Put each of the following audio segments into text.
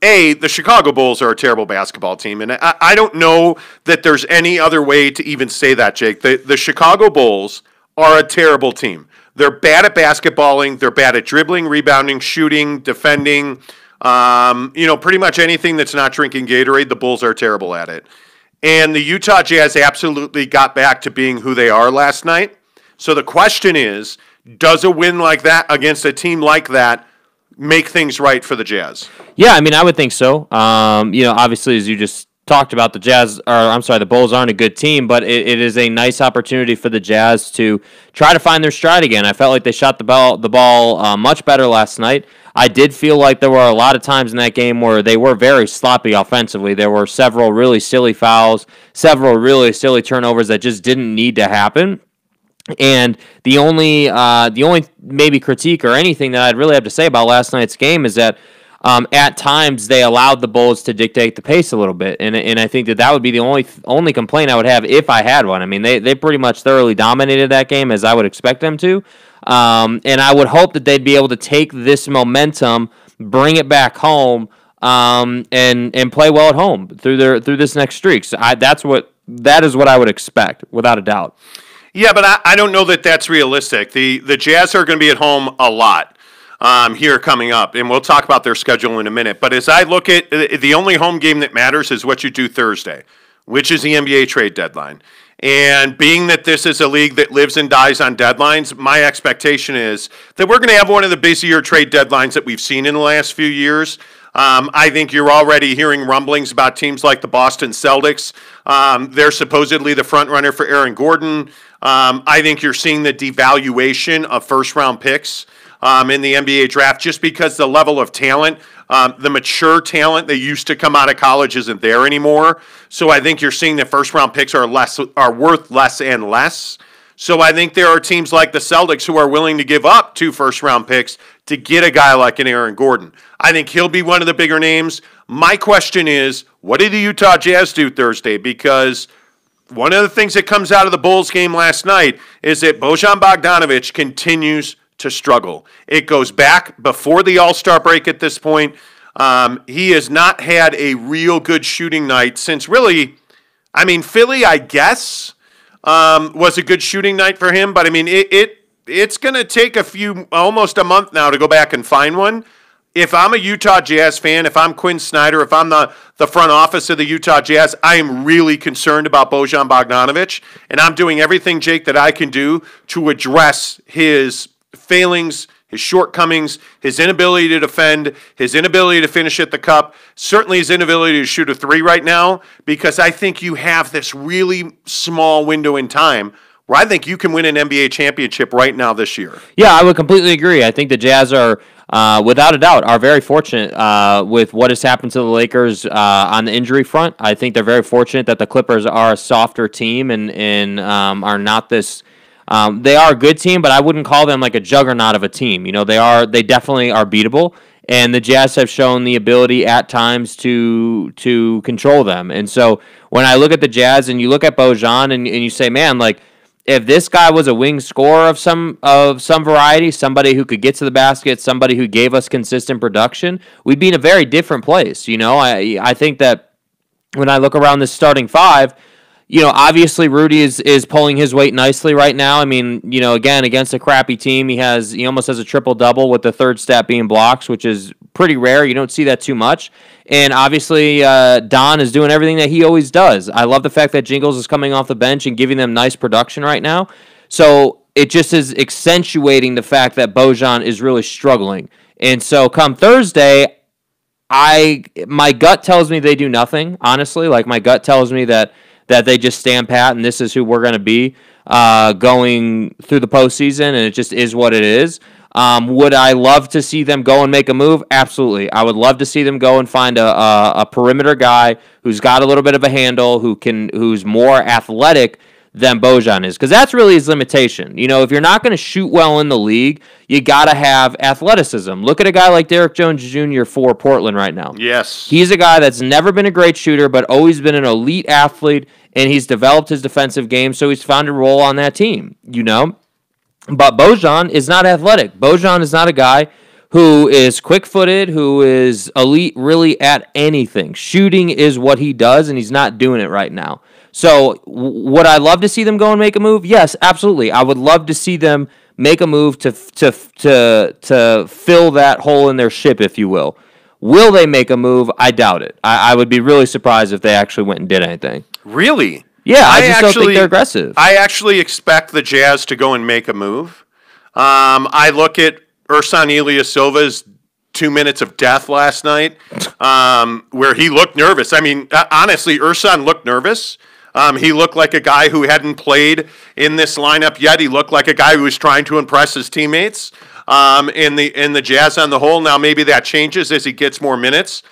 the Chicago Bulls are a terrible basketball team, and I don't know that there's any other way to even say that, Jake. The Chicago Bulls are a terrible team. They're bad at basketballing. They're bad at dribbling, rebounding, shooting, defending. Pretty much anything that's not drinking Gatorade, the Bulls are terrible at it. And the Utah Jazz absolutely got back to being who they are last night. So the question is, does a win like that against a team like that make things right for the Jazz? Yeah, I mean, I would think so. Obviously, as you just talked about, the Bulls aren't a good team, but it is a nice opportunity for the Jazz to try to find their stride again. I felt like they shot the ball much better last night. I did feel like there were a lot of times in that game where they were very sloppy offensively. There were several really silly fouls, several really silly turnovers that just didn't need to happen. And the only maybe critique or anything that I'd really have to say about last night's game is that at times they allowed the Bulls to dictate the pace a little bit, and I think that would be the only complaint I would have if I had one. I mean, they pretty much thoroughly dominated that game as I would expect them to, and I would hope that they'd be able to take this momentum, bring it back home, and play well at home through this next streak. So that is what I would expect without a doubt. Yeah, but I don't know that that's realistic. The Jazz are going to be at home a lot here coming up, and we'll talk about their schedule in a minute. But as I look at the only home game that matters is what you do Thursday, which is the NBA trade deadline. And being that this is a league that lives and dies on deadlines, my expectation is that we're going to have one of the busier trade deadlines that we've seen in the last few years. I think you're already hearing rumblings about teams like the Boston Celtics. They're supposedly the front runner for Aaron Gordon. I think you're seeing the devaluation of first-round picks in the NBA draft just because the level of talent, the mature talent that used to come out of college isn't there anymore. So I think you're seeing that first-round picks are worth less and less. So I think there are teams like the Celtics who are willing to give up 2 first-round picks to get a guy like an Aaron Gordon. I think he'll be one of the bigger names. My question is, what did the Utah Jazz do Thursday? Because one of the things that comes out of the Bulls game last night is that Bojan Bogdanovic continues to struggle. It goes back before the All-Star break at this point. He has not had a real good shooting night since really, Philly, I guess, was a good shooting night for him. But, it's going to take almost a month now to go back and find one. If I'm a Utah Jazz fan, if I'm Quinn Snyder, if I'm the front office of the Utah Jazz, I am really concerned about Bojan Bogdanovic, and I'm doing everything, Jake, that I can do to address his failings, his shortcomings, his inability to defend, his inability to finish at the cup, certainly his inability to shoot a 3 right now, because I think you have this really small window in time where I think you can win an NBA championship right now this year. Yeah, I would completely agree. I think the Jazz are, without a doubt, are very fortunate with what has happened to the Lakers on the injury front. I think they're very fortunate that the Clippers are a softer team and are not this. They are a good team, but I wouldn't call them like a juggernaut of a team. They definitely are beatable, and the Jazz have shown the ability at times to control them. And so when I look at the Jazz and you look at Bojan and you say, man, like, if this guy was a wing scorer of some variety, somebody who could get to the basket, somebody who gave us consistent production, we'd be in a very different place. I think that when I look around this starting 5, obviously Rudy is pulling his weight nicely right now. Again, against a crappy team, he almost has a triple-double with the third stat being blocks, which is pretty rare. You don't see that too much. And obviously, Don is doing everything that he always does. I love the fact that Jingles is coming off the bench and giving them nice production right now. So it just is accentuating the fact that Bojan is really struggling. And so come Thursday, my gut tells me they do nothing, honestly. Like, my gut tells me that they just stand pat and this is who we're going to be going through the postseason, and it just is what it is. Would I love to see them go and make a move? Absolutely. I would love to see them go and find a perimeter guy who's got a little bit of a handle, who's more athletic than Bojan is, because that's really his limitation. If you're not going to shoot well in the league, you got to have athleticism. Look at a guy like Derrick Jones Jr. for Portland right now. Yes. He's a guy that's never been a great shooter, but always been an elite athlete, and he's developed his defensive game, so he's found a role on that team, But Bojan is not athletic. Bojan is not a guy who is quick-footed, who is elite really at anything. Shooting is what he does, and he's not doing it right now. So would I love to see them go and make a move? Yes, absolutely. I would love to see them make a move to fill that hole in their ship, if you will. Will they make a move? I doubt it. I would be really surprised if they actually went and did anything. Really? Yeah, I just don't think they're aggressive. I actually expect the Jazz to go and make a move. I look at Ersan Ilyasovan's 2 minutes of death last night, where he looked nervous. I mean, honestly, Ersan looked nervous. He looked like a guy who hadn't played in this lineup yet. He looked like a guy who was trying to impress his teammates in the Jazz on the whole. Now, maybe that changes as he gets more minutes.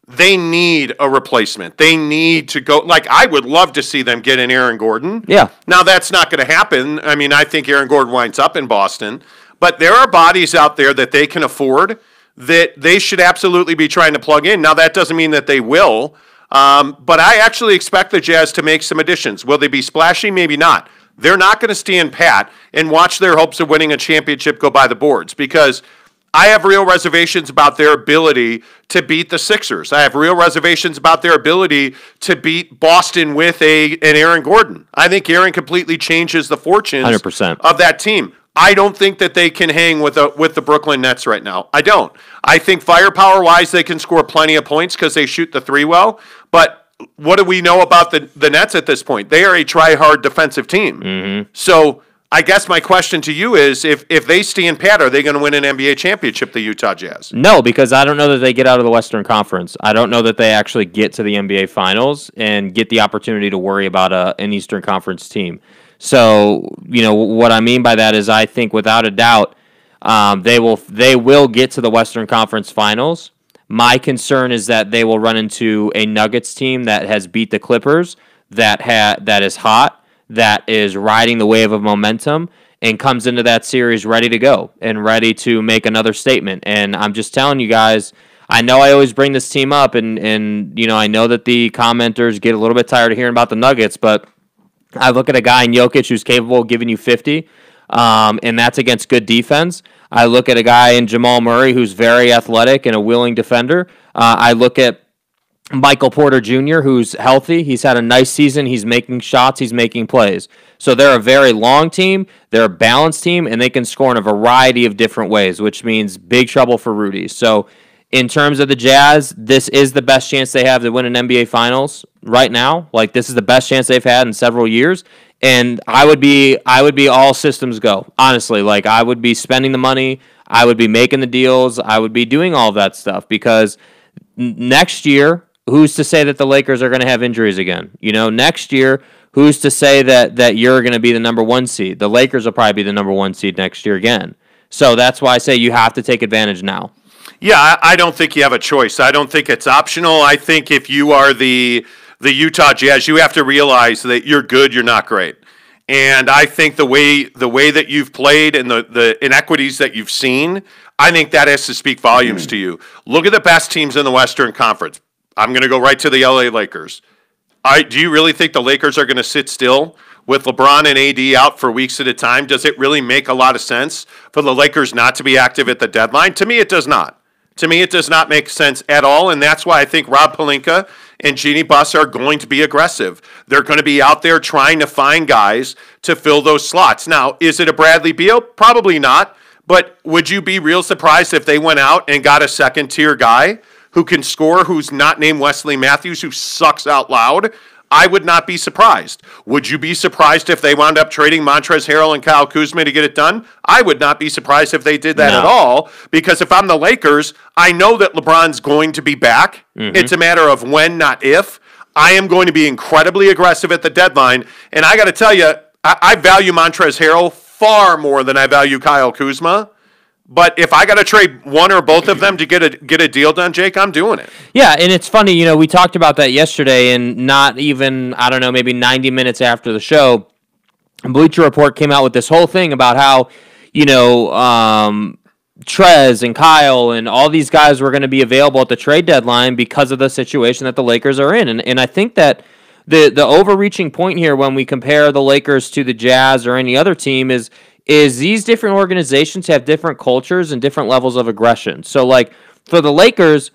They need a replacement. They need to go. Like, I would love to see them get in Aaron Gordon. Yeah. Now, that's not going to happen. I mean, I think Aaron Gordon winds up in Boston. But there are bodies out there that they can afford that they should absolutely be trying to plug in. Now, that doesn't mean that they will. But I actually expect the Jazz to make some additions. Will they be splashy? Maybe not. They're not going to stand pat and watch their hopes of winning a championship go by the boards, because I have real reservations about their ability to beat the Sixers. I have real reservations about their ability to beat Boston with an Aaron Gordon. I think Aaron completely changes the fortunes 100%. of that team. I don't think that they can hang with the Brooklyn Nets right now. I don't. I think firepower-wise, they can score plenty of points because they shoot the three well. But what do we know about the Nets at this point? They are a try-hard defensive team. Mm-hmm. So I guess my question to you is, if they stand pat, are they going to win an NBA championship, the Utah Jazz? No, because I don't know that they get out of the Western Conference. I don't know that they actually get to the NBA Finals and get the opportunity to worry about an Eastern Conference team. So, what I mean by that is I think without a doubt they will get to the Western Conference Finals. My concern is that they will run into a Nuggets team that has beat the Clippers, that is hot, that is riding the wave of momentum, and comes into that series ready to go and ready to make another statement. And I'm just telling you guys, I know I always bring this team up, and I know that the commenters get a little bit tired of hearing about the Nuggets, but I look at a guy in Jokic who's capable of giving you 50, and that's against good defense. I look at a guy in Jamal Murray who's very athletic and a willing defender. I look at Michael Porter Jr., who's healthy. He's had a nice season. He's making shots. He's making plays. So they're a very long team. They're a balanced team, and they can score in a variety of different ways, which means big trouble for Rudy. So in terms of the Jazz, this is the best chance they have to win an NBA Finals right now. Like, this is the best chance they've had in several years. And I would be all systems go. Honestly, like, I would be spending the money. I would be making the deals. I would be doing all of that stuff, because next year, who's to say that the Lakers are going to have injuries again? Next year, who's to say that you're going to be the number one seed? The Lakers will probably be the number one seed next year again. So that's why I say you have to take advantage now. Yeah, I don't think you have a choice. I don't think it's optional. I think if you are the Utah Jazz, you have to realize that you're good, you're not great. And I think the way that you've played and the inequities that you've seen, I think that has to speak volumes to you. Look at the best teams in the Western Conference. I'm going to go right to the LA Lakers. Do you really think the Lakers are going to sit still with LeBron and AD out for weeks at a time? Does it really make a lot of sense for the Lakers not to be active at the deadline? To me, it does not. To me, it does not make sense at all, and that's why I think Rob Pelinka and Jeannie Buss are going to be aggressive. They're going to be out there trying to find guys to fill those slots. Now, is it a Bradley Beal? Probably not, but would you be real surprised if they went out and got a second-tier guy who can score, who's not named Wesley Matthews, who sucks out loud? I would not be surprised. Would you be surprised if they wound up trading Montrezl Harrell and Kyle Kuzma to get it done? I would not be surprised if they did that at all, because if I'm the Lakers, I know that LeBron's going to be back. Mm-hmm. It's a matter of when, not if. I am going to be incredibly aggressive at the deadline, and I got to tell you, I value Montrezl Harrell far more than I value Kyle Kuzma. But if I got to trade one or both of them to get a deal done, Jake, I'm doing it. Yeah, and it's funny, we talked about that yesterday, and not even, I don't know, maybe 90 minutes after the show, Bleacher Report came out with this whole thing about how, Trez and Kyle and all these guys were going to be available at the trade deadline because of the situation that the Lakers are in. And I think that the overreaching point here when we compare the Lakers to the Jazz or any other team is is these different organizations have different cultures and different levels of aggression. So, like, for the Lakers,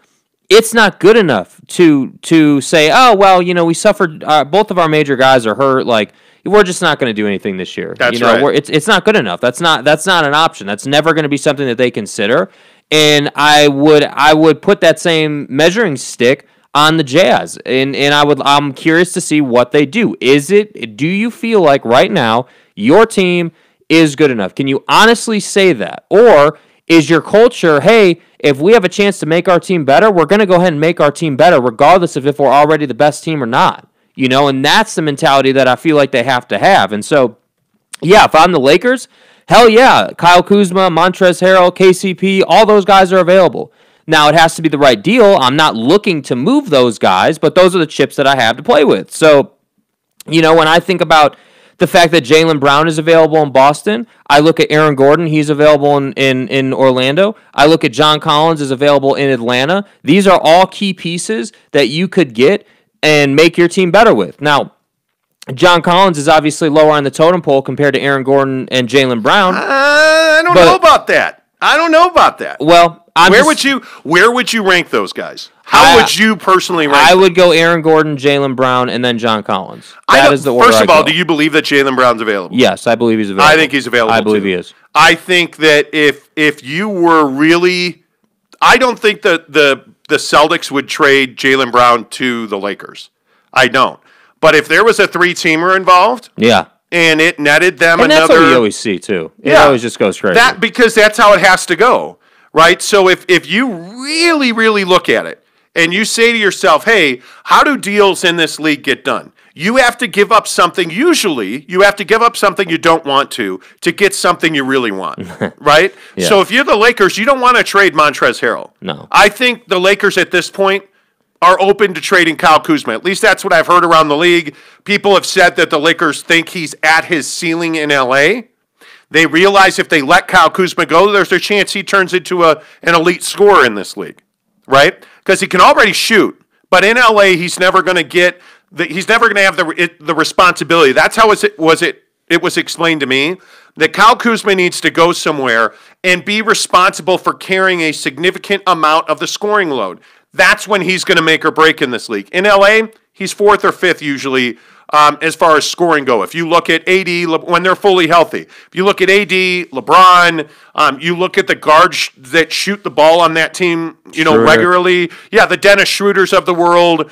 it's not good enough to say, oh, well, we suffered, both of our major guys are hurt, like, we're just not going to do anything this year. That's right. It's not good enough. That's not an option. That's never going to be something that they consider. And I would put that same measuring stick on the Jazz, and I'm curious to see what they do. Do you feel like right now your team is good enough? Can you honestly say that? Or is your culture, hey, if we have a chance to make our team better, we're going to go ahead and make our team better regardless of if we're already the best team or not? And that's the mentality that I feel like they have to have. And so, yeah, if I'm the Lakers, hell yeah, Kyle Kuzma, Montrezl Harrell, KCP, all those guys are available. Now, it has to be the right deal. I'm not looking to move those guys, but those are the chips that I have to play with. So, when I think about the fact that Jaylen Brown is available in Boston, I look at Aaron Gordon. He's available in Orlando. I look at John Collins is available in Atlanta. These are all key pieces that you could get and make your team better with. Now, John Collins is obviously lower on the totem pole compared to Aaron Gordon and Jaylen Brown. I don't know about that. Well, where would you rank those guys? How would you personally rank I them? would go Aaron Gordon, Jaylen Brown, and then John Collins. That is the order. First of all, do you believe that Jaylen Brown's available? Yes, I believe he's available. I think he's available. I believe he is. I think that if you were really, I don't think that the Celtics would trade Jaylen Brown to the Lakers. I don't. But if there was a 3-teamer involved, yeah, and it netted them and another, that's what we always see too. It always just goes crazy. Because that's how it has to go, right? So if you really, really look at it and you say to yourself, hey, how do deals in this league get done? You have to give up something. Usually, you have to give up something you don't want to get something you really want, right? Yeah. So if you're the Lakers, you don't want to trade Montrezl Harrell. No. I think the Lakers at this point are open to trading Kyle Kuzma. At least that's what I've heard around the league. People have said that the Lakers think he's at his ceiling in L.A. They realize if they let Kyle Kuzma go, there's a chance he turns into an elite scorer in this league, right? Because he can already shoot, but in L.A. he's never going to have the responsibility. That's how it was explained to me, that Kyle Kuzma needs to go somewhere and be responsible for carrying a significant amount of the scoring load. That's when he's going to make or break in this league. In LA, he's 4th or 5th usually as far as scoring go. If you look at AD, when they're fully healthy, if you look at AD, LeBron, you look at the guards that shoot the ball on that team, regularly. Yeah, the Dennis Schroeders of the world.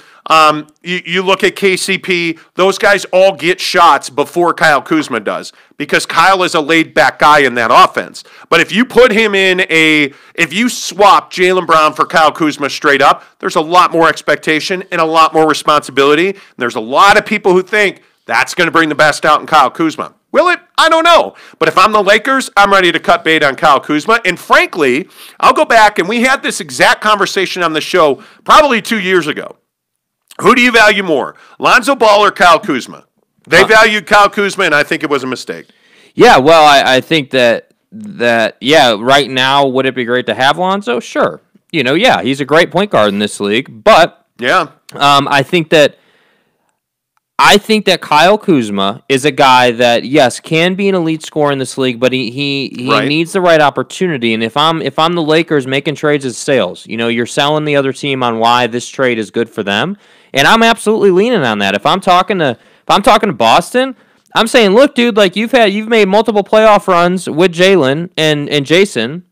You look at KCP, those guys all get shots before Kyle Kuzma does because Kyle is a laid-back guy in that offense. But if you put him if you swap Jaylen Brown for Kyle Kuzma straight up, there's a lot more expectation and a lot more responsibility. And there's a lot of people who think that's going to bring the best out in Kyle Kuzma. Will it? I don't know. But if I'm the Lakers, I'm ready to cut bait on Kyle Kuzma. And frankly, I'll go back, and we had this exact conversation on the show probably 2 years ago. Who do you value more, Lonzo Ball or Kyle Kuzma? They valued Kyle Kuzma, and I think it was a mistake. Yeah, well, I think that right now, would it be great to have Lonzo? Sure. He's a great point guard in this league. But yeah, I think that Kyle Kuzma is a guy that, yes, can be an elite scorer in this league, but he needs the right opportunity. And if I'm the Lakers making trades as sales, you're selling the other team on why this trade is good for them. And I'm absolutely leaning on that. If I'm talking to Boston, I'm saying, look, dude, like you've made multiple playoff runs with Jaylen and Jason,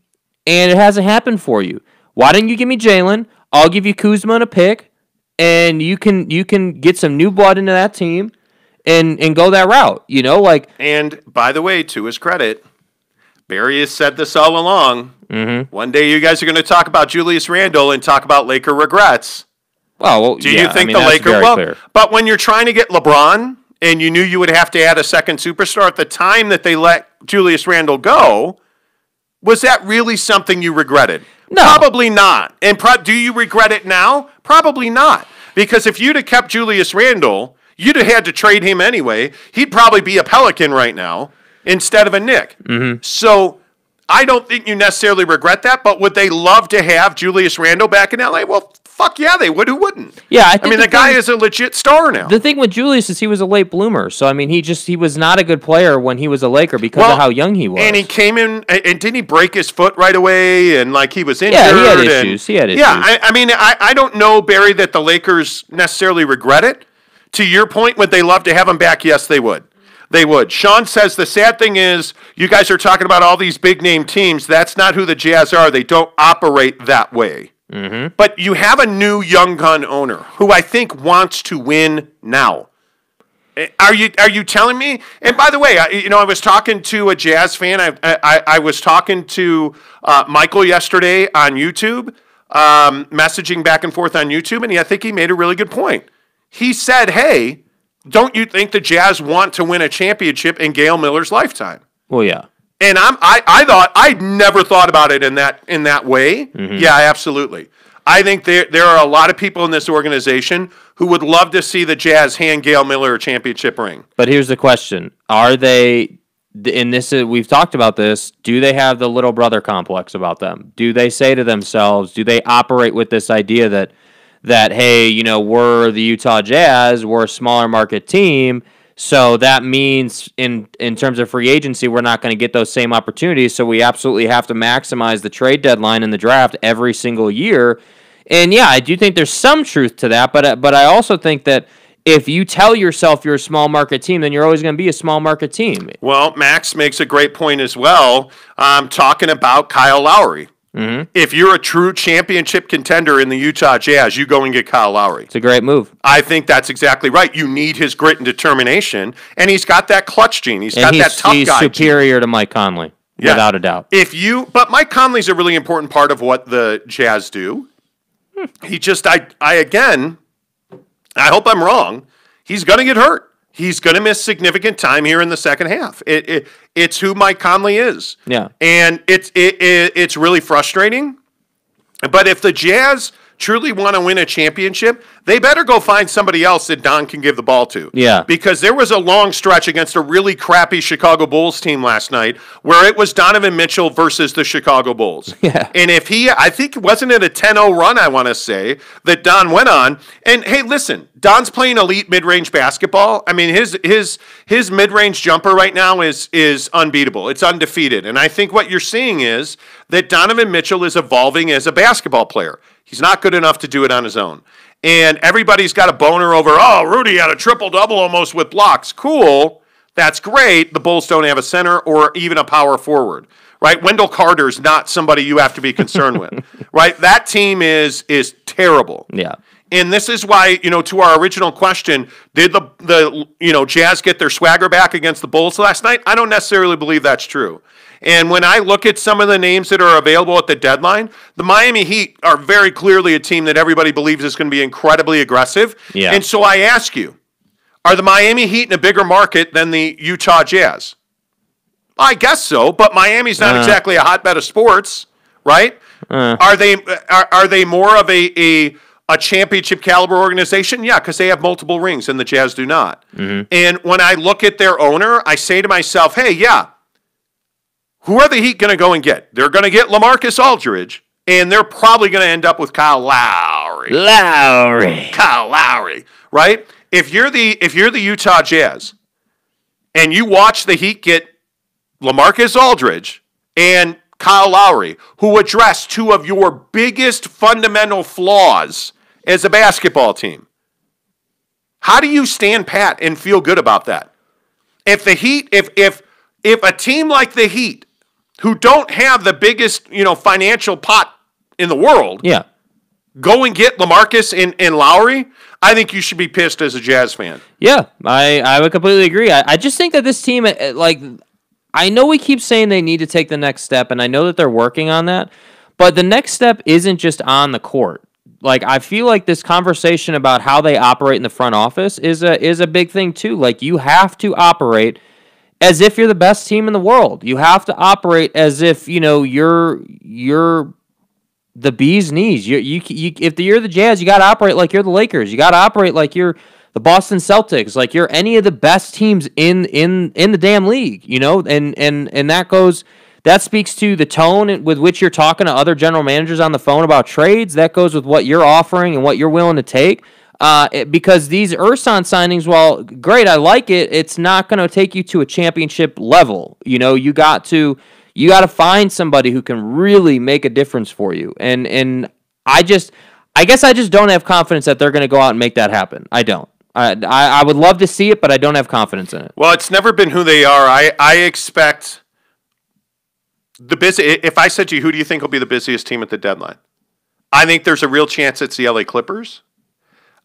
and it hasn't happened for you. Why didn't you give me Jaylen? I'll give you Kuzma and a pick, and you can get some new blood into that team and go that route. And by the way, to his credit, Barry has said this all along. Mm-hmm. One day you guys are going to talk about Julius Randle and talk about Laker regrets. Well, do you think the Lakers? Well, but when you're trying to get LeBron, and you knew you would have to add a second superstar at the time that they let Julius Randle go, was that really something you regretted? No. Probably not. And do you regret it now? Probably not. Because if you'd have kept Julius Randle, you'd have had to trade him anyway. He'd probably be a Pelican right now instead of a Knick. Mm-hmm. So I don't think you necessarily regret that, but would they love to have Julius Randle back in LA? Well, fuck yeah, they would. Who wouldn't? Yeah, I mean, the guy is a legit star now. The thing with Julius is he was a late bloomer. So, I mean, he was not a good player when he was a Laker because of how young he was. And he came in, and didn't he break his foot right away? And, like, he was injured. Yeah, he had issues. Yeah, I mean, I don't know, Barry, that the Lakers necessarily regret it. To your point, would they love to have him back? Yes, they would. They would. Sean says the sad thing is you guys are talking about all these big-name teams. That's not who the Jazz are. They don't operate that way. Mm-hmm. But you have a new young gun owner who I think wants to win now. Are you telling me? And by the way, I was talking to a Jazz fan. I was talking to Michael yesterday on YouTube, messaging back and forth on YouTube, and I think he made a really good point. He said, hey, don't you think the Jazz want to win a championship in Gail Miller's lifetime? Well, yeah. And I'd never thought about it in that way. Mm-hmm. Yeah, absolutely. I think there are a lot of people in this organization who would love to see the Jazz hand Gail Miller a championship ring. But here's the question. Are they, and this is, we've talked about this, do they have the little brother complex about them? Do they say to themselves, do they operate with this idea that hey, we're the Utah Jazz, we're a smaller market team, so that means in terms of free agency, we're not going to get those same opportunities, so we absolutely have to maximize the trade deadline and the draft every single year. And yeah, I do think there's some truth to that, but I also think that if you tell yourself you're a small market team, then you're always going to be a small market team. Well, Max makes a great point as well, talking about Kyle Lowry. Mm-hmm. If you're a true championship contender in the Utah Jazz, you go and get Kyle Lowry. It's a great move. I think that's exactly right. You need his grit and determination, and he's got that clutch gene. He's that tough guy. He's superior to Mike Conley, without a doubt. But Mike Conley's a really important part of what the Jazz do. He just, I hope I'm wrong. He's going to get hurt. He's going to miss significant time here in the second half. It's who Mike Conley is. Yeah. And it's really frustrating. But if the Jazz truly want to win a championship, they better go find somebody else that Don can give the ball to. Yeah. Because there was a long stretch against a really crappy Chicago Bulls team last night where it was Donovan Mitchell versus the Chicago Bulls. Yeah. And I think, wasn't it a 10-0 run, I want to say, that Don went on? And hey, listen, Don's playing elite mid-range basketball. I mean, his mid-range jumper right now is unbeatable. It's undefeated. And I think what you're seeing is that Donovan Mitchell is evolving as a basketball player. He's not good enough to do it on his own. And everybody's got a boner over, Rudy had a triple-double almost with blocks. Cool. That's great. The Bulls don't have a center or even a power forward, right? Wendell Carter's not somebody you have to be concerned with, right? That team is terrible. Yeah. And this is why, to our original question, did the Jazz get their swagger back against the Bulls last night? I don't necessarily believe that's true. And when I look at some of the names that are available at the deadline, the Miami Heat are very clearly a team that everybody believes is going to be incredibly aggressive. Yeah. And so I ask you, are the Miami Heat in a bigger market than the Utah Jazz? I guess so, but Miami's not exactly a hotbed of sports, right? Are they more of a championship caliber organization? Yeah, because they have multiple rings and the Jazz do not. Mm-hmm. And when I look at their owner, I say to myself, hey, yeah, who are the Heat going to go and get? They're going to get LaMarcus Aldridge, and they're probably going to end up with Kyle Lowry. Kyle Lowry, right? If you're the Utah Jazz and you watch the Heat get LaMarcus Aldridge and Kyle Lowry, who address two of your biggest fundamental flaws as a basketball team, how do you stand pat and feel good about that? If the Heat, if a team like the Heat, who don't have the biggest, financial pot in the world, go and get LaMarcus and Lowry, I think you should be pissed as a Jazz fan. Yeah, I would completely agree. I just think that this team, I know we keep saying they need to take the next step, and I know that they're working on that, but the next step isn't just on the court. Like, I feel like this conversation about how they operate in the front office is a big thing, too. Like, you have to operate as if you're the best team in the world. You have to operate as if, you're the bee's knees. If you're the Jazz, you got to operate like you're the Lakers. You got to operate like you're the Boston Celtics, like you're any of the best teams in the damn league, and that goes that speaks to the tone with which you're talking to other general managers on the phone about trades. That goes with what you're offering and what you're willing to take. Because these Ersan signings, while great, I like it, it's not going to take you to a championship level. You got to find somebody who can really make a difference for you. And I guess I just don't have confidence that they're going to go out and make that happen. I don't. I would love to see it, but I don't have confidence in it. Well, it's never been who they are. I expect the busy. If I said to you, who do you think will be the busiest team at the deadline? I think there's a real chance it's the LA Clippers.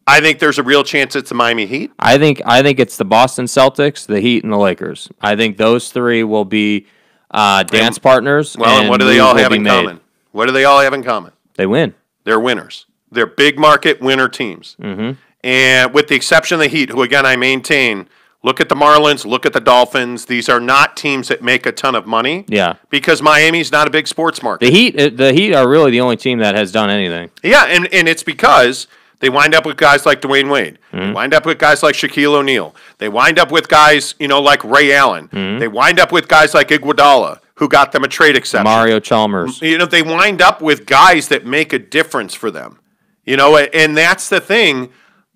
I think there's a real chance it's the Miami Heat. I think it's the Boston Celtics, the Heat, and the Lakers. I think those three will be dance partners. Well, and what do they all have in common? What do they all have in common? They win. They're winners. They're big market winner teams. Mm-hmm. And with the exception of the Heat, who, again, I maintain, look at the Marlins, look at the Dolphins. These are not teams that make a ton of money. Yeah. Because Miami's not a big sports market. The Heat are really the only team that has done anything. Yeah, and it's because they wind up with guys like Dwayne Wade. Mm-hmm. They wind up with guys like Shaquille O'Neal. They wind up with guys, like Ray Allen. Mm-hmm. They wind up with guys like Iguodala, who got them a trade exception. Mario Chalmers. They wind up with guys that make a difference for them. And that's the thing.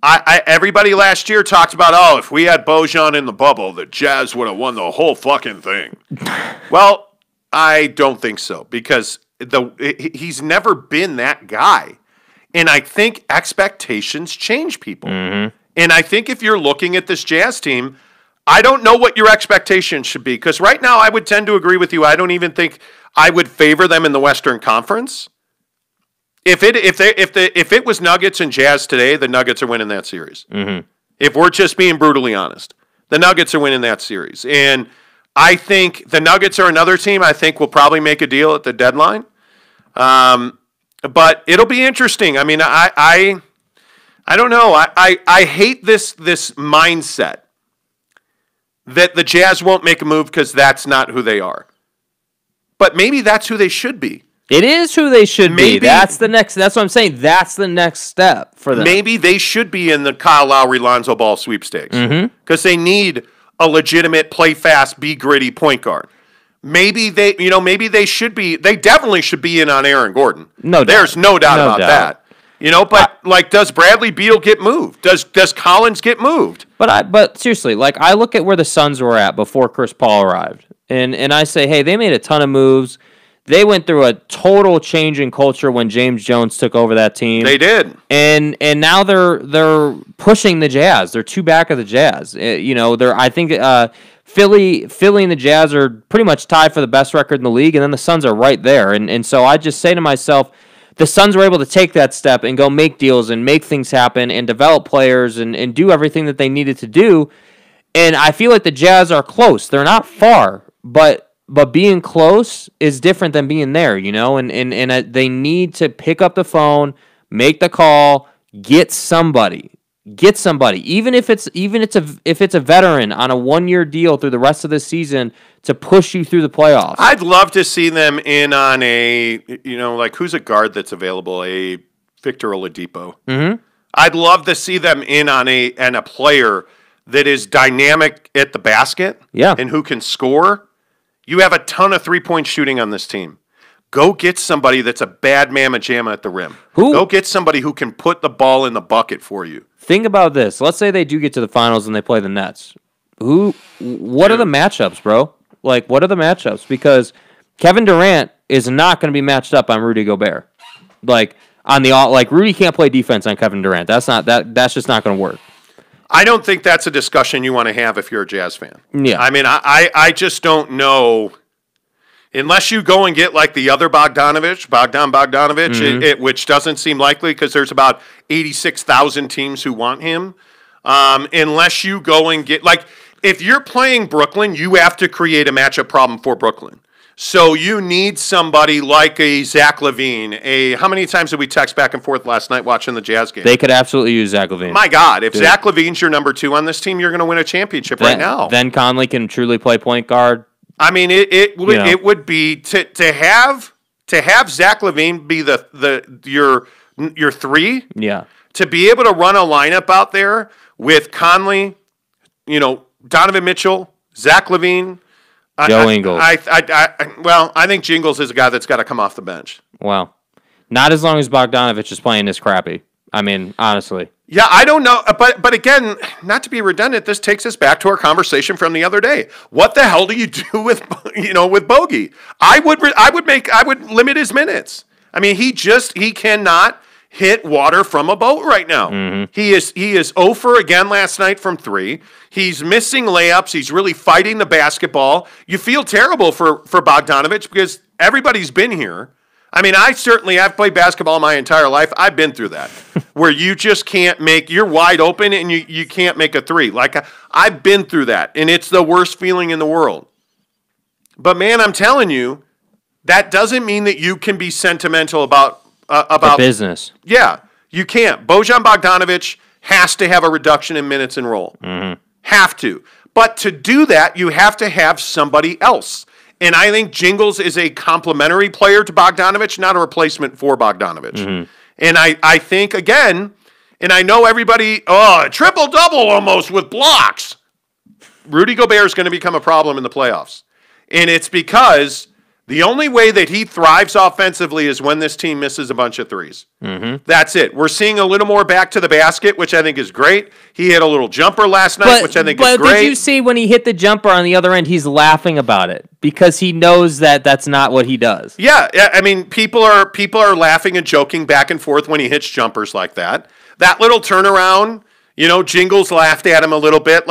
Everybody last year talked about, if we had Bojan in the bubble, the Jazz would have won the whole fucking thing. Well, I don't think so, because he's never been that guy. And I think expectations change people. Mm-hmm. And I think if you're looking at this Jazz team, I don't know what your expectations should be, because right now I would tend to agree with you. I don't even think I would favor them in the Western Conference. If it was Nuggets and Jazz today, the Nuggets are winning that series. Mm-hmm. If we're just being brutally honest, the Nuggets are winning that series. And I think the Nuggets are another team I think will probably make a deal at the deadline. But it'll be interesting. I mean, I don't know. I hate this mindset that the Jazz won't make a move because that's not who they are. But maybe that's who they should be. It is who they should be. That's what I'm saying. That's the next step for them. Maybe they should be in the Kyle Lowry, Lonzo Ball sweepstakes. Because they need a legitimate play fast, be gritty point guard. Maybe they should be. They definitely should be in on Aaron Gordon. No doubt. There's no doubt about that. But does Bradley Beal get moved? Does Collins get moved? But seriously, I look at where the Suns were at before Chris Paul arrived, and I say, hey, they made a ton of moves. They went through a total change in culture when James Jones took over that team. They did, and now they're pushing the Jazz. They're two back of the Jazz. I think Philly and the Jazz are pretty much tied for the best record in the league, and then the Suns are right there. And so I just say to myself, the Suns were able to take that step and go make deals and make things happen and develop players and do everything that they needed to do. And I feel like the Jazz are close. They're not far, but being close is different than being there, and they need to pick up the phone, make the call, get somebody, even if it's a veteran on a 1-year deal through the rest of the season to push you through the playoffs. I'd love to see them in on a, who's a guard that's available, a Victor Oladipo. Mm-hmm. I'd love to see them in on a player that is dynamic at the basket, and who can score. You have a ton of three-point shooting on this team. Go get somebody that's a bad mamma jamma at the rim. Go get somebody who can put the ball in the bucket for you. Think about this. Let's say they do get to the finals and they play the Nets. What are the matchups, bro? What are the matchups? Because Kevin Durant is not going to be matched up on Rudy Gobert. Rudy can't play defense on Kevin Durant. That's just not going to work. I don't think that's a discussion you want to have if you're a Jazz fan. Yeah. I mean, I just don't know. Unless you go and get the other Bogdan Bogdanovic, which doesn't seem likely because there's about 86,000 teams who want him. Unless you go and get, if you're playing Brooklyn, you have to create a matchup problem for Brooklyn. So you need somebody like a Zach LaVine. How many times did we text back and forth last night watching the Jazz game? They could absolutely use Zach LaVine. My God, if Zach LaVine's your number 2 on this team, you're going to win a championship right now. Then Conley can truly play point guard. I mean, it would be to have Zach LaVine be your 3. Yeah. To be able to run a lineup out there with Conley, Donovan Mitchell, Zach LaVine, Joe Ingles. I think Jingles is a guy that's got to come off the bench. Well, not as long as Bogdanovich is playing this crappy. I mean, honestly. Yeah, I don't know, but again, not to be redundant, this takes us back to our conversation from the other day. What the hell do you do with Bogey? I would limit his minutes. I mean, he cannot hit water from a boat right now. Mm-hmm. He is 0 for again last night from 3. He's missing layups. He's really fighting the basketball. You feel terrible for Bogdanovich because everybody's been here. I mean, I've played basketball my entire life. I've been through that, where you just can't you're wide open and you can't make a 3. Like, I've been through that, and it's the worst feeling in the world. But, man, I'm telling you, that doesn't mean that you can be sentimental about the business. Yeah, you can't. Bojan Bogdanovich has to have a reduction in minutes and role. Mm-hmm. Have to. But to do that, you have to have somebody else. And I think Jingles is a complementary player to Bogdanovich, not a replacement for Bogdanovich. Mm-hmm. And I think, again, and I know everybody, triple-double almost with blocks. Rudy Gobert is going to become a problem in the playoffs. And it's because the only way that he thrives offensively is when this team misses a bunch of threes. Mm-hmm. That's it. We're seeing a little more back to the basket, which I think is great. He hit a little jumper last night, which I think is great. But did you see when he hit the jumper on the other end, he's laughing about it because he knows that that's not what he does. Yeah, I mean, people are laughing and joking back and forth when he hits jumpers like that. That little turnaround, Jingles laughed at him a little bit.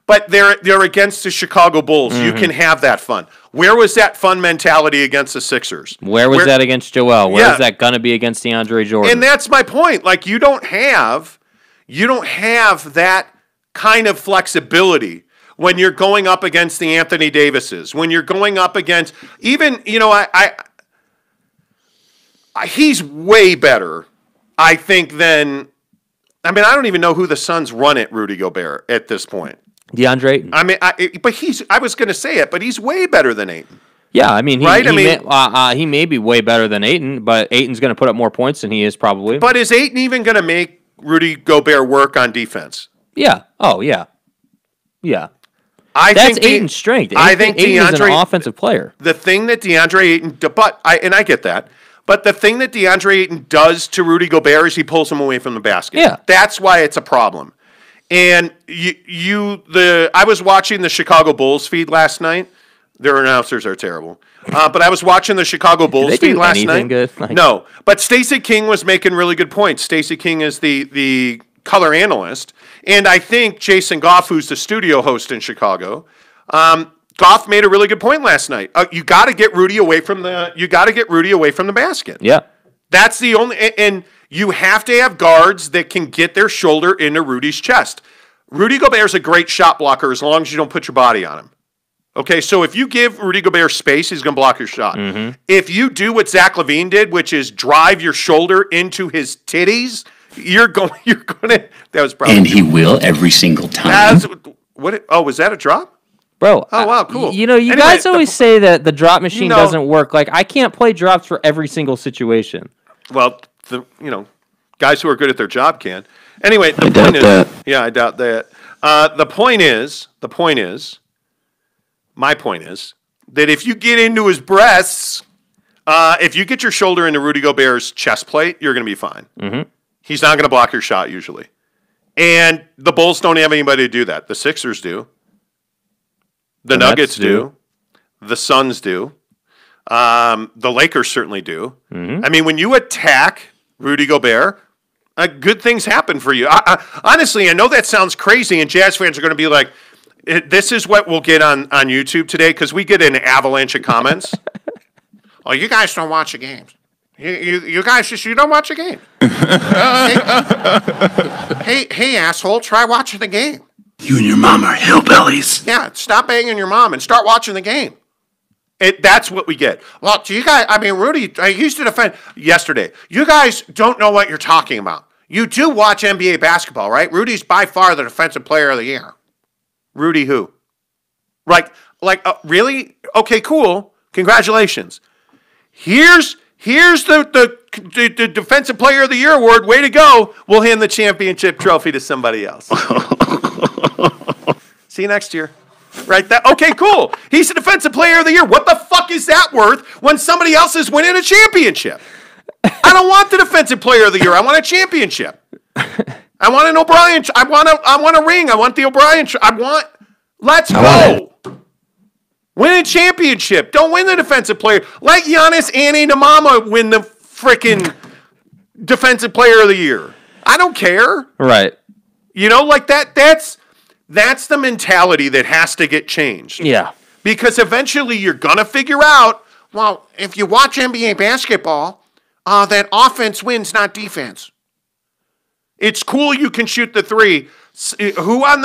But they're against the Chicago Bulls. Mm-hmm. You can have that fun. Where was that fun mentality against the Sixers? Where was that against Joel? Where is that going to be against DeAndre Jordan? And that's my point. Like, you don't have that kind of flexibility when you're going up against the Anthony Davises. When you're going up against even, he's way better, I think, than. I mean, I don't even know who the Suns run at Rudy Gobert at this point. DeAndre Ayton. I mean, I was going to say it, but he's way better than Ayton. Yeah, I mean, he may be way better than Ayton, but Ayton's going to put up more points than he is probably. But is Ayton even going to make Rudy Gobert work on defense? Yeah. Oh, yeah. Yeah. That's Ayton's strength. I think Ayton is an offensive player. The thing that DeAndre Ayton, I get that, but the thing that DeAndre Ayton does to Rudy Gobert is he pulls him away from the basket. Yeah. That's why it's a problem. And I was watching the Chicago Bulls feed last night. Their announcers are terrible. But I was watching the Chicago Bulls feed last night. Good? No, but Stacey King was making really good points. Stacey King is the color analyst, and I think Jason Goff, who's the studio host in Chicago, Goff made a really good point last night. You got to get Rudy away from the basket. Yeah, that's the only and. You have to have guards that can get their shoulder into Rudy's chest. Rudy Gobert's a great shot blocker as long as you don't put your body on him. Okay, so if you give Rudy Gobert space, he's going to block your shot. Mm-hmm. If you do what Zach LaVine did, which is drive your shoulder into his titties, you're going to. That was probably. And he will every single time. Was that a drop? Bro, oh wow, cool. You guys always say that the drop machine doesn't work. Like, I can't play drops for every single situation. Well, guys who are good at their job can. Anyway, the point is, yeah, I doubt that. My point is that if you get into his breasts, if you get your shoulder into Rudy Gobert's chest plate, you're going to be fine. Mm-hmm. He's not going to block your shot usually. And the Bulls don't have anybody to do that. The Sixers do. The Nuggets do. The Suns do. The Lakers certainly do. Mm-hmm. I mean, when you attack Rudy Gobert, good things happen for you. Honestly, I know that sounds crazy, and Jazz fans are going to be like, this is what we'll get on YouTube today, because we get an avalanche of comments. Oh, you guys don't watch the games. You guys you don't watch the game. hey, asshole, try watching the game. You and your mom are hillbillies. Yeah, stop banging your mom and start watching the game. That's what we get. Well, you guys, I mean, Rudy, I used to defend yesterday. You guys don't know what you're talking about. You do watch NBA basketball, right? Rudy's by far the defensive player of the year. Rudy who? Really? Okay, cool. Congratulations. Here's the defensive player of the year award. Way to go. We'll hand the championship trophy to somebody else. See you next year. Right? Okay, cool. He's the defensive player of the year. What the fuck is that worth when somebody else is winning a championship? I don't want the defensive player of the year. I want a championship. I want an O'Brien. I want a ring. I want the O'Brien. Let's go. Win a championship. Don't win the defensive player. Let Giannis Antetokounmpo win the freaking defensive player of the year. I don't care. Right. You know, like that's the mentality that has to get changed. Yeah. Because eventually you're going to figure out, well, if you watch NBA basketball, that offense wins, not defense. It's cool you can shoot the three. Who on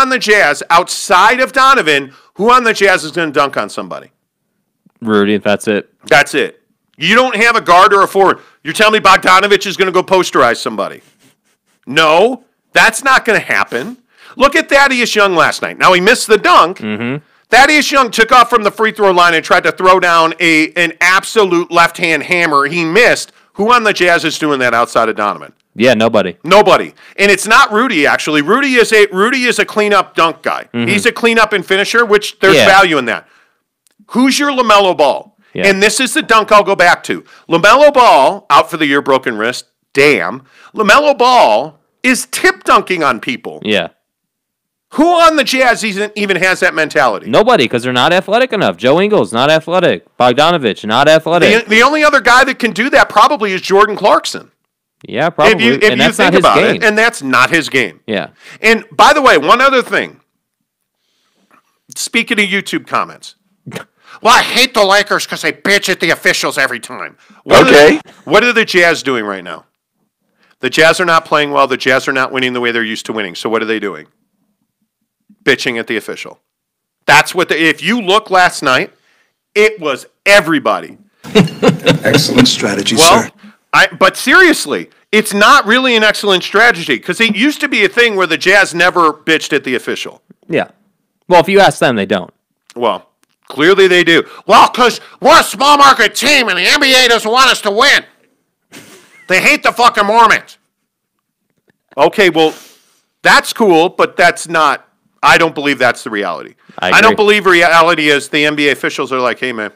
the Jazz, outside of Donovan, who on the Jazz is going to dunk on somebody? Rudy, that's it. That's it. You don't have a guard or a forward. You're telling me Bogdanovich is going to go posterize somebody? No, that's not going to happen. Look at Thaddeus Young last night. Now, he missed the dunk. Mm-hmm. Thaddeus Young took off from the free throw line and tried to throw down an absolute left-hand hammer. He missed. Who on the Jazz is doing that outside of Donovan? Yeah, nobody. Nobody. And it's not Rudy, actually. Rudy is a cleanup dunk guy. Mm-hmm. He's a cleanup and finisher, which there's value in that. Who's your LaMelo Ball? Yeah. And this is the dunk I'll go back to. LaMelo Ball, out for the year, broken wrist. Damn. LaMelo Ball is tip dunking on people. Yeah. Who on the Jazz even has that mentality? Nobody, because they're not athletic enough. Joe Ingles, not athletic. Bogdanovich, not athletic. The only other guy that can do that probably is Jordan Clarkson. Yeah, probably. If you think about it, and that's not his game. Yeah. And by the way, one other thing. Speaking of YouTube comments. Well, I hate the Lakers because they bitch at the officials every time. What are the Jazz doing right now? The Jazz are not playing well. The Jazz are not winning the way they're used to winning. So what are they doing? Bitching at the official. That's what if you look last night, it was everybody. Excellent strategy, sir. But seriously, it's not really an excellent strategy because it used to be a thing where the Jazz never bitched at the official. Yeah. Well, if you ask them, they don't. Well, clearly they do. Well, because we're a small market team and the NBA doesn't want us to win. They hate the fucking Mormons. Okay, well, that's cool, but that's not. I don't believe that's the reality. I don't believe reality is the NBA officials are like, hey, man,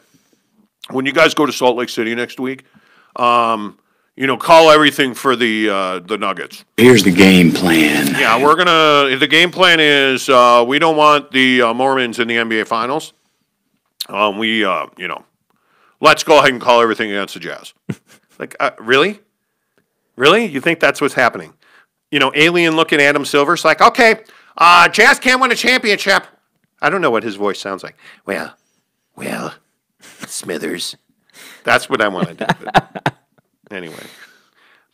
when you guys go to Salt Lake City next week, call everything for the Nuggets. Here's the game plan. Yeah, the game plan is we don't want the Mormons in the NBA Finals. Let's go ahead and call everything against the Jazz. Like, really? Really? You think that's what's happening? Alien looking Adam Silver's like, okay, Jazz can't win a championship. I don't know what his voice sounds like. Well, Smithers. That's what I want to do. Anyway,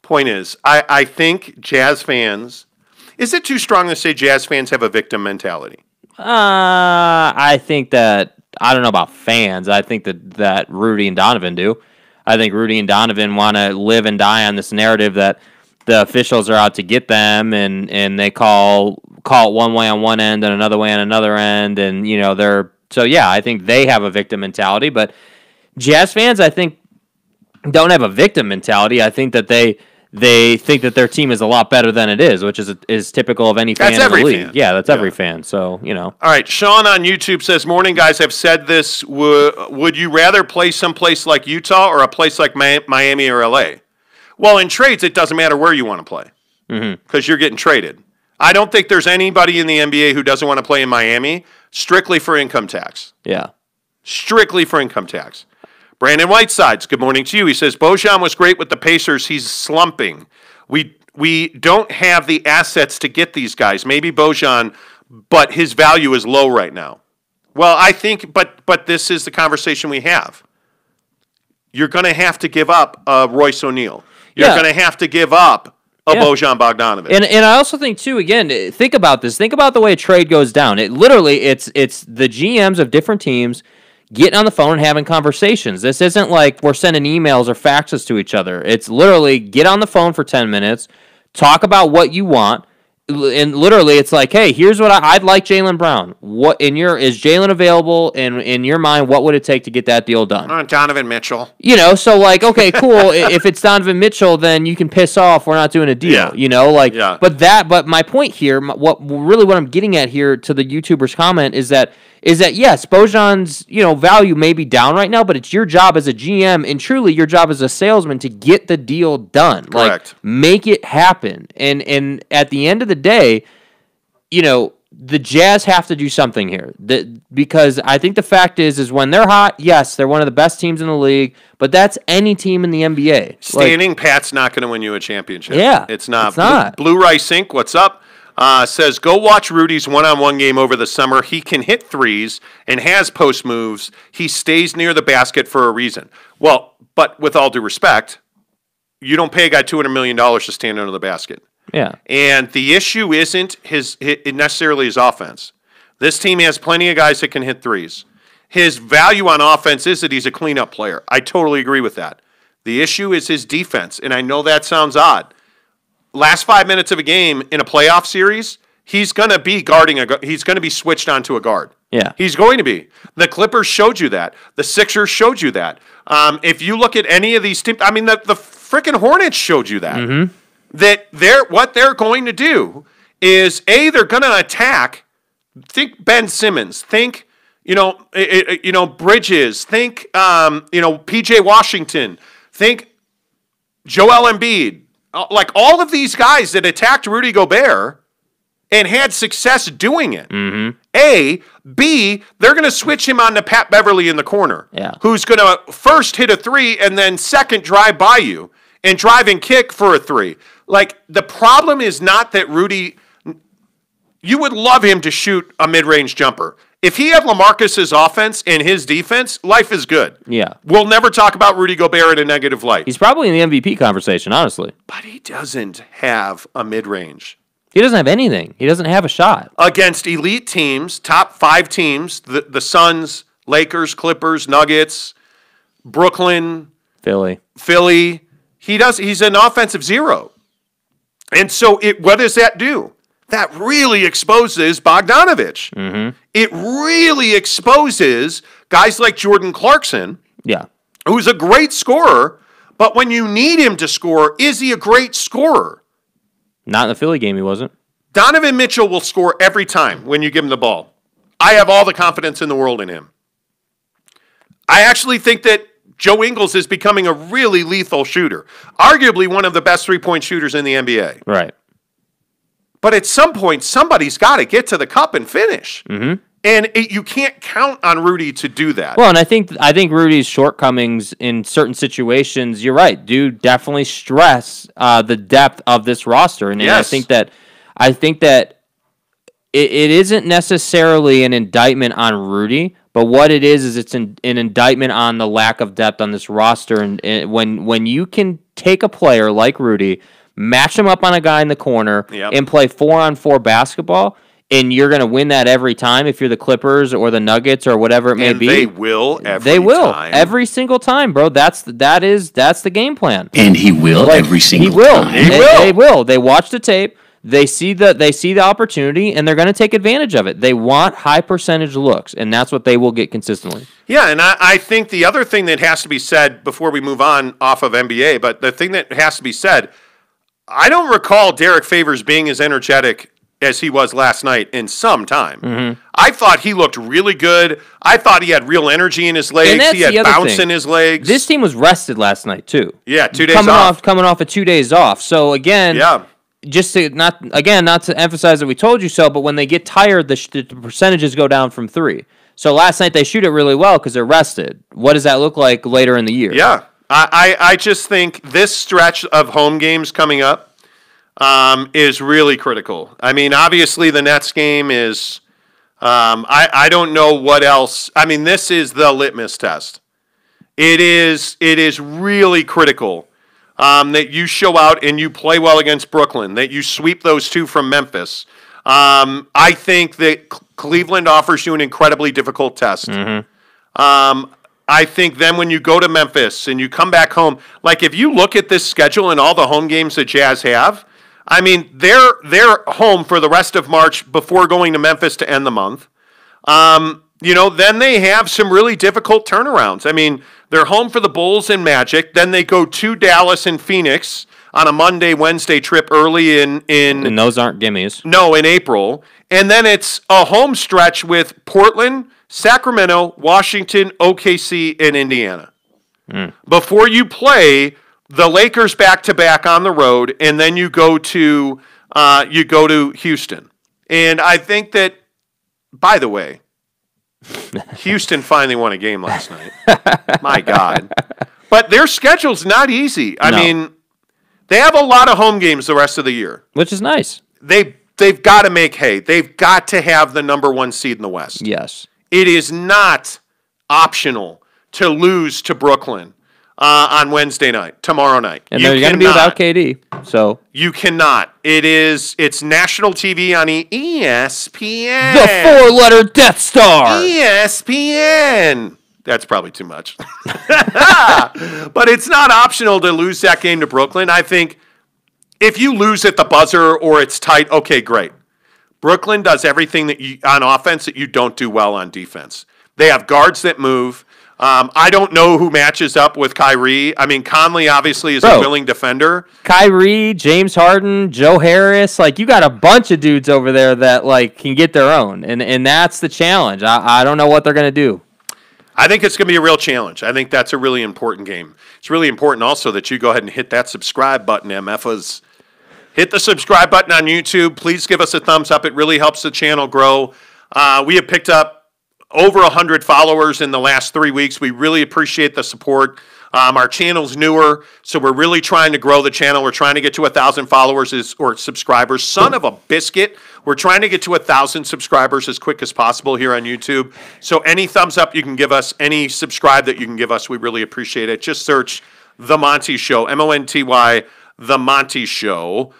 point is, I think Jazz fans, is it too strong to say Jazz fans have a victim mentality? I think that, I don't know about fans. I think that Rudy and Donovan do. I think Rudy and Donovan want to live and die on this narrative that the officials are out to get them, and they call it one way on one end and another way on another end, and I think they have a victim mentality. But Jazz fans, I think, don't have a victim mentality. I think that they think that their team is a lot better than it is, which is typical of any fan in the league. Fan. Yeah, that's every fan. So, All right, Sean on YouTube says, morning guys, have said this. Would you rather play someplace like Utah or a place like Miami or LA? Well, in trades, it doesn't matter where you want to play because you're getting traded. I don't think there's anybody in the NBA who doesn't want to play in Miami strictly for income tax. Yeah. Strictly for income tax. Brandon Whitesides, good morning to you. He says, Bojan was great with the Pacers. He's slumping. We don't have the assets to get these guys. Maybe Bojan, but his value is low right now. Well, I think, but this is the conversation we have. You're going to have to give up Royce O'Neal. You're going to have to give up Bojan Bogdanovic. And I also think, too, again, think about this. Think about the way a trade goes down. It's the GMs of different teams getting on the phone and having conversations. This isn't like we're sending emails or faxes to each other. It's literally get on the phone for 10 minutes, talk about what you want, and literally it's like, hey, here's what I'd like Jaylen Brown. Is Jaylen available? And in your mind, what would it take to get that deal done? Donovan Mitchell. So like, okay, cool. If it's Donovan Mitchell, then you can piss off. We're not doing a deal. Yeah. But my point here, what I'm getting at here to the YouTuber's comment is that is that, yes, Bojan's, value may be down right now, but it's your job as a GM and truly your job as a salesman to get the deal done. Correct. Like, make it happen. And at the end of the day, the Jazz have to do something here. Because I think the fact is when they're hot, yes, they're one of the best teams in the league, but that's any team in the NBA. Standing pat's not going to win you a championship. Yeah. It's not. It's not. Blue Rice Inc., what's up? Says, go watch Rudy's one-on-one game over the summer. He can hit threes and has post moves. He stays near the basket for a reason. Well, but with all due respect, you don't pay a guy $200 million to stand under the basket. Yeah. And the issue isn't necessarily his offense. This team has plenty of guys that can hit threes. His value on offense is that he's a cleanup player. I totally agree with that. The issue is his defense, and I know that sounds odd. Last 5 minutes of a game in a playoff series, he's going to be he's going to be switched onto a guard. Yeah. He's going to be. The Clippers showed you that. The Sixers showed you that. If you look at any of these teams, the freaking Hornets showed you that. Mm-hmm. That what they're going to do is they're going to attack. Think Ben Simmons. Think Bridges. Think PJ Washington. Think Joel Embiid. Like all of these guys that attacked Rudy Gobert and had success doing it. Mm-hmm. A, B, they're going to switch him on to Pat Beverly in the corner. Yeah. Who's going to first hit a three and then second drive by you and drive and kick for a three. Like, the problem is not that Rudy, you would love him to shoot a mid-range jumper. If he had LaMarcus's offense and his defense, life is good. Yeah. We'll never talk about Rudy Gobert in a negative light. He's probably in the MVP conversation, honestly. But he doesn't have a mid-range. He doesn't have anything. He doesn't have a shot. Against elite teams, top 5 teams, the Suns, Lakers, Clippers, Nuggets, Brooklyn, Philly, he's an offensive zero. And so what does that do? That really exposes Bogdanovich. Mm-hmm. It really exposes guys like Jordan Clarkson, who's a great scorer, but when you need him to score, is he a great scorer? Not in the Philly game, he wasn't. Donovan Mitchell will score every time when you give him the ball. I have all the confidence in the world in him. I actually think that Joe Ingles is becoming a really lethal shooter, arguably one of the best three-point shooters in the NBA. Right. But at some point, somebody's got to get to the cup and finish. Mm-hmm. And you can't count on Rudy to do that. Well, and I think Rudy's shortcomings in certain situations, you're right, do definitely stress the depth of this roster. And yes. I think that it isn't necessarily an indictment on Rudy, but what it is it's an indictment on the lack of depth on this roster. And when you can take a player like Rudy, match him up on a guy in the corner, and play 4-on-4 basketball, and you're going to win that every time if you're the Clippers or the Nuggets or whatever it may be. They will every time. Every single time, bro. That's the game plan. And he will every single time. They will. They watch the tape. They see the opportunity, and they're going to take advantage of it. They want high percentage looks, and that's what they will get consistently. Yeah, and I think the other thing that has to be said before we move on off of NBA, but the thing that has to be said, I don't recall Derek Favors being as energetic as he was last night in some time. Mm-hmm. I thought he looked really good. I thought he had real energy in his legs. He had bounce in his legs. This team was rested last night, too. Yeah, 2 days off. Coming off of 2 days off. So, again... Yeah. Just to not to emphasize that we told you so, but when they get tired, the percentages go down from 3. So last night they shoot it really well because they're rested. What does that look like later in the year? Yeah, I just think this stretch of home games coming up is really critical. I mean, obviously the Nets game is. I don't know what else. I mean, this is the litmus test. It is really critical. That you show out and you play well against Brooklyn, that you sweep those 2 from Memphis. I think that Cleveland offers you an incredibly difficult test. Mm-hmm. I think then when you go to Memphis and you come back home, like if you look at this schedule and all the home games that Jazz have, I mean, they're home for the rest of March before going to Memphis to end the month. Then they have some really difficult turnarounds. I mean, they're home for the Bulls and Magic. Then they go to Dallas and Phoenix on a Monday, Wednesday trip early in And those aren't gimmies. No, in April. And then it's a home stretch with Portland, Sacramento, Washington, OKC, and Indiana. Before you play the Lakers back-to-back on the road, and then you go to Houston. And I think that, by the way, Houston finally won a game last night. My God. But their schedule's not easy. I mean, they have a lot of home games the rest of the year. Which is nice. They've got to make hay. They've got to have the number 1 seed in the West. Yes. It is not optional to lose to Brooklyn on Wednesday night, tomorrow night. And they're going to be without KD. So you cannot. It's national TV on ESPN. the 4-letter Death Star. ESPN. That's probably too much. But it's not optional to lose that game to Brooklyn. I think if you lose at the buzzer or it's tight, okay, great. Brooklyn does everything on offense that you don't do well on defense. They have guards that move. I don't know who matches up with Kyrie. I mean, Conley obviously is a willing defender. Kyrie, James Harden, Joe Harris, you got a bunch of dudes over there that can get their own, and that's the challenge. I don't know what they're going to do. I think it's going to be a real challenge. I think that's a really important game. It's really important also that you go ahead and hit that subscribe button, MFAs. Hit the subscribe button on YouTube. Please give us a thumbs up. It really helps the channel grow. We have picked up over 100 followers in the last 3 weeks. We really appreciate the support. Our channel's newer, so we're really trying to grow the channel. We're trying to get to 1,000 followers or subscribers. Son of a biscuit. We're trying to get to 1,000 subscribers as quick as possible here on YouTube. So any thumbs up you can give us, any subscribe that you can give us, we really appreciate it. Just search The Monty Show, MONTY, The Monty Show.